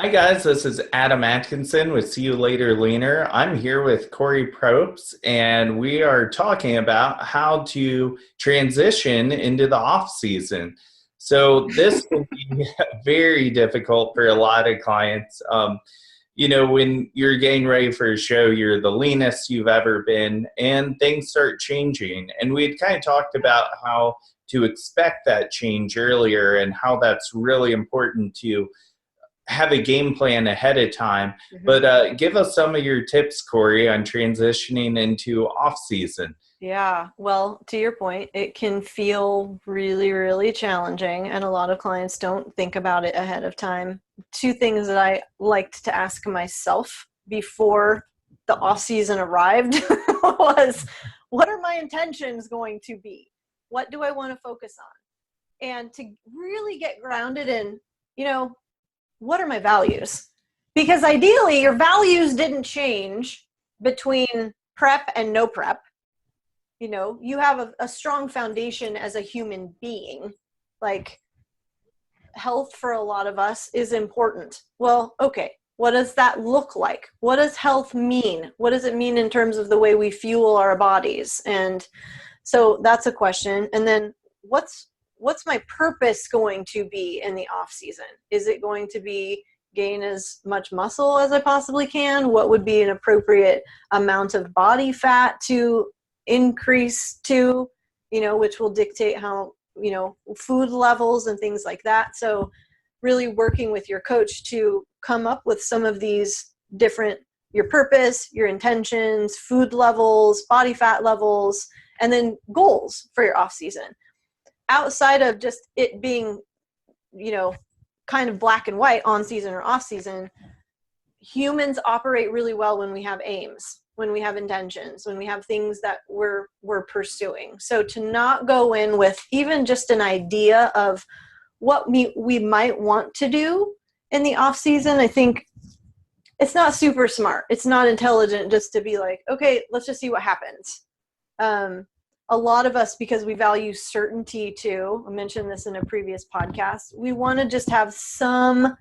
Hi guys, this is Adam Atkinson with See You Later Leaner. I'm here with Kori Propst, and we are talking about how to transition into the off season. So this can be very difficult for a lot of clients. When you're getting ready for a show, you're the leanest you've ever been, and things start changing. And we had kind of talked about how to expect that change earlier and how that's really important to have a game plan ahead of time. But give us some of your tips, Kori, on transitioning into off season. Yeah, well, to your point, it can feel really, really challenging, and a lot of clients don't think about it ahead of time. Two things that I liked to ask myself before the off season arrived was, what are my intentions going to be? What do I want to focus on? And to really get grounded in, what are my values? Because ideally, your values didn't change between prep and no prep. You have a strong foundation as a human being. Like, health for a lot of us is important. Well, okay, what does that look like? What does health mean? What does it mean in terms of the way we fuel our bodies? And so that's a question. And then what's my purpose going to be in the off season? Is it going to be gain as much muscle as I possibly can? What would be an appropriate amount of body fat to increase to, which will dictate how, food levels and things like that. So really working with your coach to come up with some of these different, your purpose, your intentions, food levels, body fat levels, and then goals for your off season. Outside of just it being, kind of black and white, on season or off season, humans operate really well when we have aims, when we have intentions, when we have things that we're pursuing. So to not go in with even just an idea of what we might want to do in the off season, I think it's not super smart. It's not intelligent just to be like, okay, let's just see what happens. A lot of us, because we value certainty too, I mentioned this in a previous podcast, we want to just have some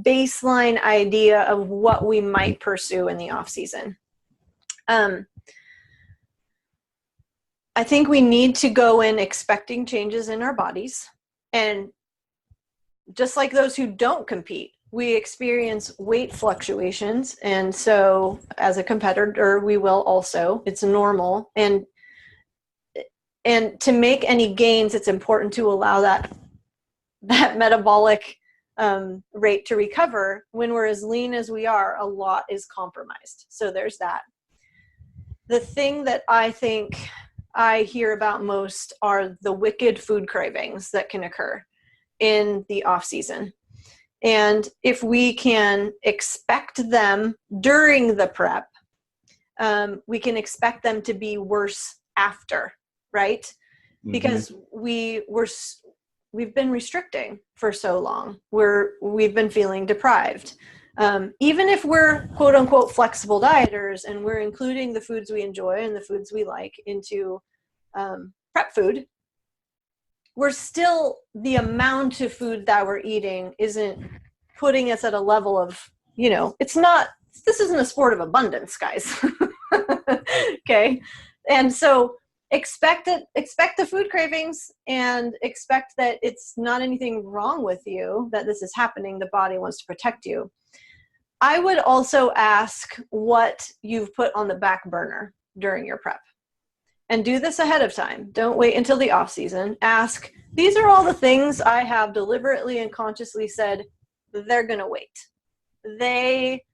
baseline idea of what we might pursue in the off season. I think we need to go in expecting changes in our bodies. And just like those who don't compete, we experience weight fluctuations. And so as a competitor, we will also, it's normal. And to make any gains, it's important to allow that metabolic rate to recover. When we're as lean as we are, a lot is compromised. So there's that. The thing that I think I hear about most are the wicked food cravings that can occur in the off season. And if we can expect them during the prep, we can expect them to be worse after, right? Because we've been restricting for so long. We've been feeling deprived. Even if we're quote unquote flexible dieters and we're including the foods we enjoy and the foods we like into prep food, we're still, the amount of food that we're eating isn't putting us at a level of, this isn't a sport of abundance, guys. Okay. And so expect the food cravings and expect that it's not anything wrong with you, that this is happening. The body wants to protect you. I would also ask what you've put on the back burner during your prep. And do this ahead of time. Don't wait until the off season. Ask, these are all the things I have deliberately and consciously said they're going to wait. They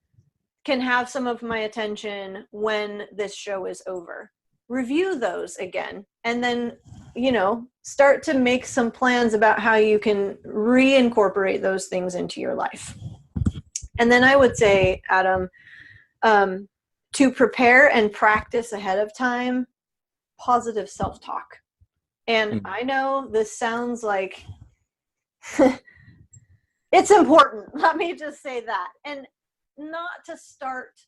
can have some of my attention when this show is over. Review those again, and then, start to make some plans about how you can reincorporate those things into your life. And then I would say, Adam, to prepare and practice ahead of time, positive self-talk. And I know this sounds like it's important. Let me just say that. And not to start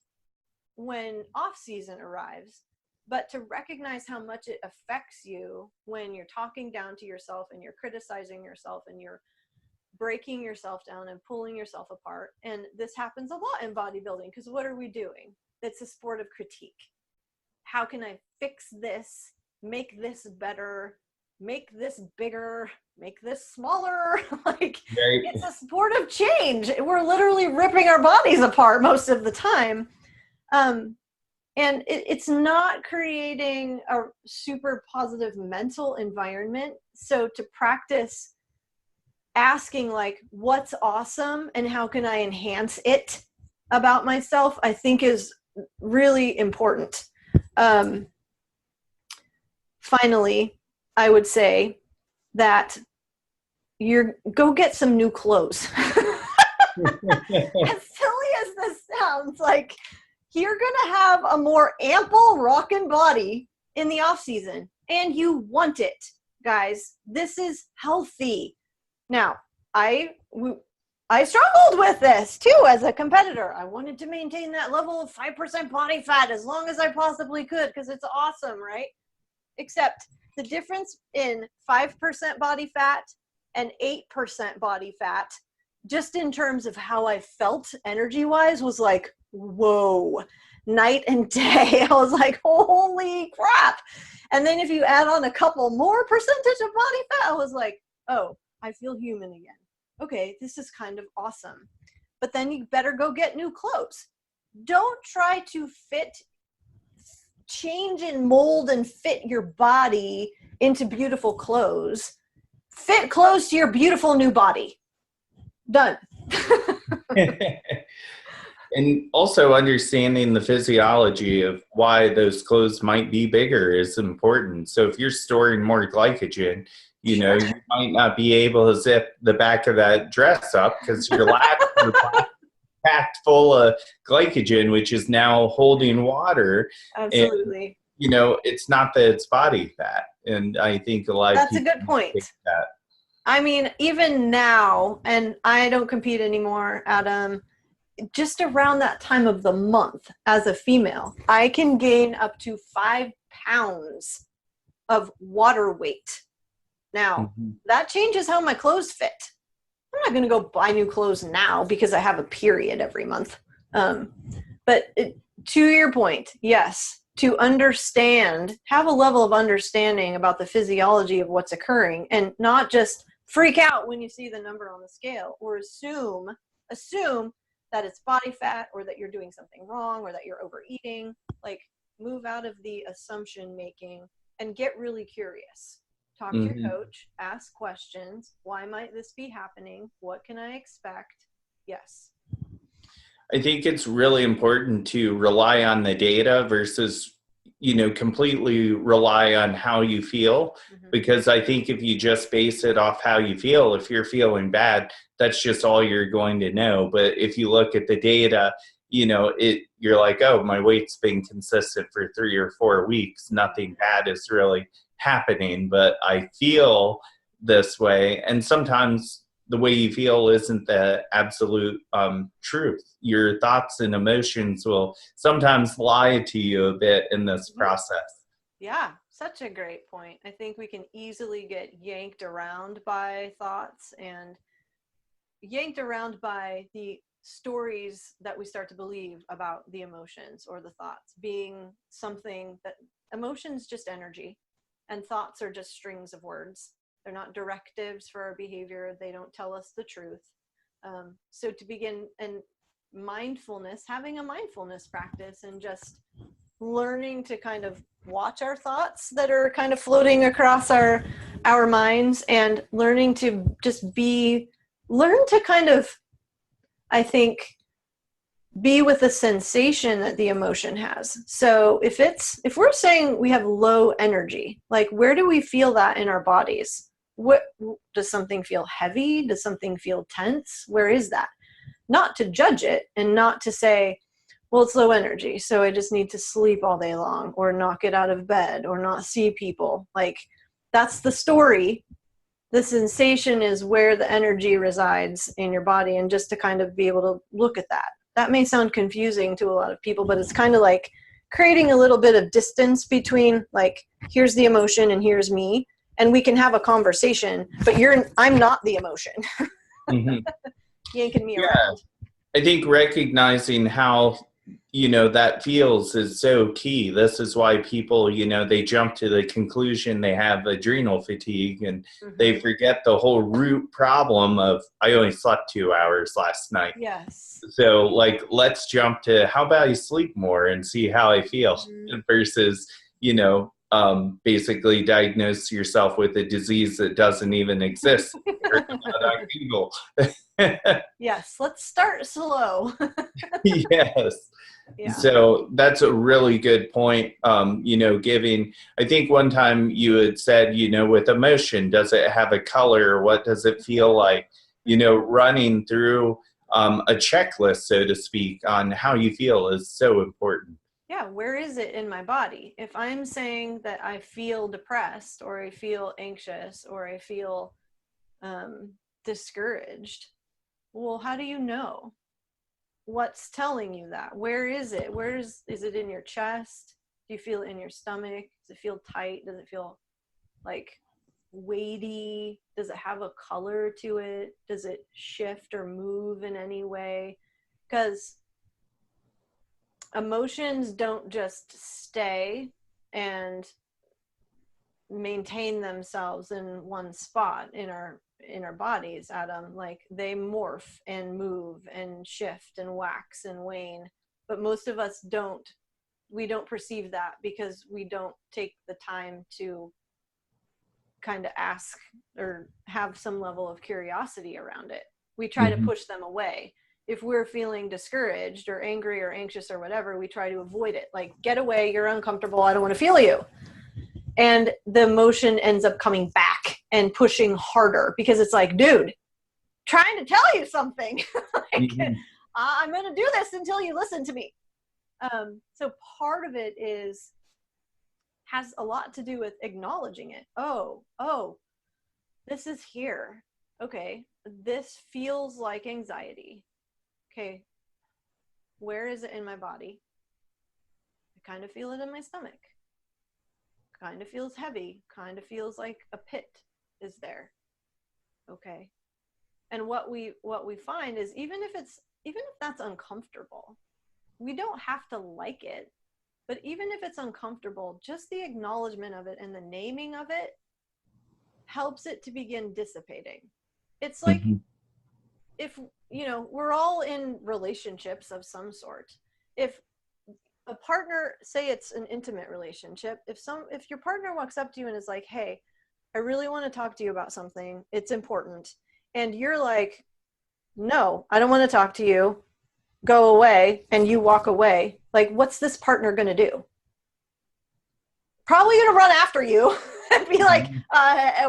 when off season arrives, but to recognize how much it affects you when you're talking down to yourself and you're criticizing yourself and you're breaking yourself down and pulling yourself apart. And this happens a lot in bodybuilding, because what are we doing? It's a sport of critique. How can I fix this, make this better, make this bigger, make this smaller? Like, it's a sport of change. We're literally ripping our bodies apart most of the time. And it's not creating a super positive mental environment. So to practice asking, like, what's awesome and how can I enhance it about myself, I think is really important. Finally, I would say that go get some new clothes. As silly as this sounds, like, you're gonna have a more ample rockin' body in the off season, and you want it, guys. This is healthy. Now, I struggled with this too as a competitor. I wanted to maintain that level of 5% body fat as long as I possibly could, because it's awesome, right? Except the difference in 5% body fat and 8% body fat, just in terms of how I felt energy-wise, was like, whoa, night and day. I was like, holy crap. And then if you add on a couple more percentage of body fat, I was like, oh, I feel human again. Okay, this is kind of awesome. But then you better go get new clothes. Don't try to change and mold and fit your body into beautiful clothes. Fit clothes to your beautiful new body. Done. And also understanding the physiology of why those clothes might be bigger is important. So if you're storing more glycogen, you know, you might not be able to zip the back of that dress up because your lats are packed full of glycogen, which is now holding water. Absolutely. And, you know, it's not that it's body fat. And I think a lot of people That's a good point. think that. I mean, even now, and I don't compete anymore, Adam, just around that time of the month as a female, I can gain up to 5 pounds of water weight. Now, that changes how my clothes fit. I'm not going to go buy new clothes now because I have a period every month. But to your point, yes, to understand, have a level of understanding about the physiology of what's occurring, and not just freak out when you see the number on the scale, or assume that it's body fat, or that you're doing something wrong, or that you're overeating. Like, move out of the assumption making and get really curious. Talk to your coach, ask questions. Why might this be happening? What can I expect? Yes. I think it's really important to rely on the data versus, you know, completely rely on how you feel. Because I think if you just base it off how you feel, if you're feeling bad, that's just all you're going to know. But if you look at the data, you know, you're like, oh, my weight's been consistent for 3 or 4 weeks. Nothing bad is really happening, but I feel this way. And sometimes the way you feel isn't the absolute truth. Your thoughts and emotions will sometimes lie to you a bit in this process. Yeah, such a great point. I think we can easily get yanked around by thoughts and yanked around by the stories that we start to believe about the emotions or the thoughts being something that emotions just energy. And thoughts are just strings of words. They're not directives for our behavior. They don't tell us the truth. So to begin, and mindfulness, having a mindfulness practice and just learning to kind of watch our thoughts that are kind of floating across our minds, and learning to just learn to kind of, I think, be with the sensation that the emotion has. So if we're saying we have low energy, like, where do we feel that in our bodies? What does something feel heavy? Does something feel tense? Where is that? Not to judge it, and not to say, well, it's low energy, so I just need to sleep all day long, or not get out of bed, or not see people. Like, that's the story. The sensation is where the energy resides in your body, and just to kind of be able to look at that. That may sound confusing to a lot of people, but it's kind of like creating a little bit of distance between, like, here's the emotion and here's me, and we can have a conversation, but I'm not the emotion. Mhm. yanking me Yeah. around. I think recognizing how, that feels is so key. This is why people, they jump to the conclusion they have adrenal fatigue and they forget the whole root problem of, I only slept 2 hours last night. Yes. So, like, let's jump to how about you sleep more and see how I feel versus, basically diagnose yourself with a disease that doesn't even exist. On Google. Yes, let's start slow. Yes. Yeah. So that's a really good point. Giving, I think one time you had said, with emotion, does it have a color? What does it feel like? Running through a checklist, so to speak, on how you feel is so important. Yeah, where is it in my body? If I'm saying that I feel depressed or I feel anxious or I feel discouraged, well, how do you know? What's telling you that? Where is it? Is it in your chest? Do you feel it in your stomach? Does it feel tight? Does it feel like weighty? Does it have a color to it? Does it shift or move in any way? Because emotions don't just stay and maintain themselves in one spot in our bodies, Adam. Like, they morph and move and shift and wax and wane, but most of us don't perceive that because we don't take the time to kind of ask or have some level of curiosity around it. We try to push them away. If we're feeling discouraged or angry or anxious or whatever, we try to avoid it. Like, get away, you're uncomfortable, I don't want to feel you. And the emotion ends up coming back and pushing harder because it's like, dude, trying to tell you something. I'm going to do this until you listen to me. So part of it has a lot to do with acknowledging it. Oh, this is here. Okay, this feels like anxiety. Okay, where is it in my body? I kind of feel it in my stomach. Kind of feels heavy. Kind of feels like a pit is there. Okay. And what we find is even if that's uncomfortable, we don't have to like it. But even if it's uncomfortable, just the acknowledgement of it and the naming of it helps it to begin dissipating. It's like, if, we're all in relationships of some sort. If a partner, say it's an intimate relationship, if your partner walks up to you and is like, hey, I really want to talk to you about something, it's important, and you're like, no, I don't want to talk to you, go away, and you walk away, like, what's this partner going to do? Probably going to run after you and be like,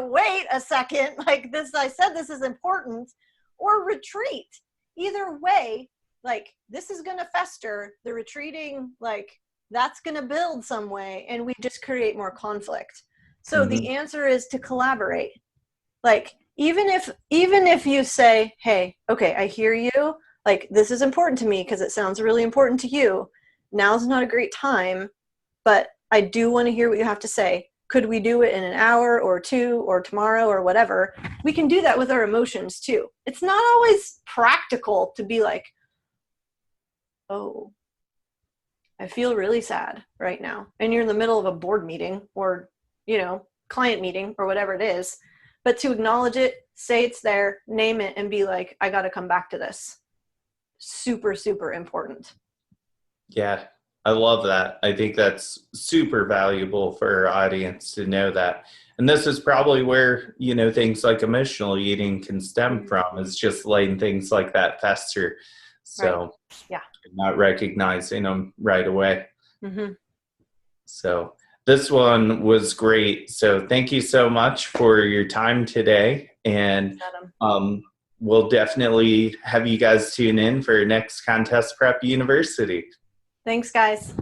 wait a second, like, this, I said this is important, or retreat. Either way, like, this is going to fester, the retreating, like, that's going to build some way, and we just create more conflict. So the answer is to collaborate. Like, even if you say, hey, okay, I hear you, like, this is important to me because it sounds really important to you. Now's not a great time, but I do want to hear what you have to say. Could we do it in an hour or two or tomorrow or whatever? We can do that with our emotions too. It's not always practical to be like, oh, I feel really sad right now. And you're in the middle of a board meeting or, client meeting or whatever it is. But to acknowledge it, say it's there, name it, and be like, I got to come back to this. Super, super important. Yeah, I love that. I think that's super valuable for our audience to know that. And this is probably where, things like emotional eating can stem from, is just letting things like that fester. So right. Yeah, not recognizing them right away. So this one was great. So thank you so much for your time today. And we'll definitely have you guys tune in for next Contest Prep University. Thanks, guys.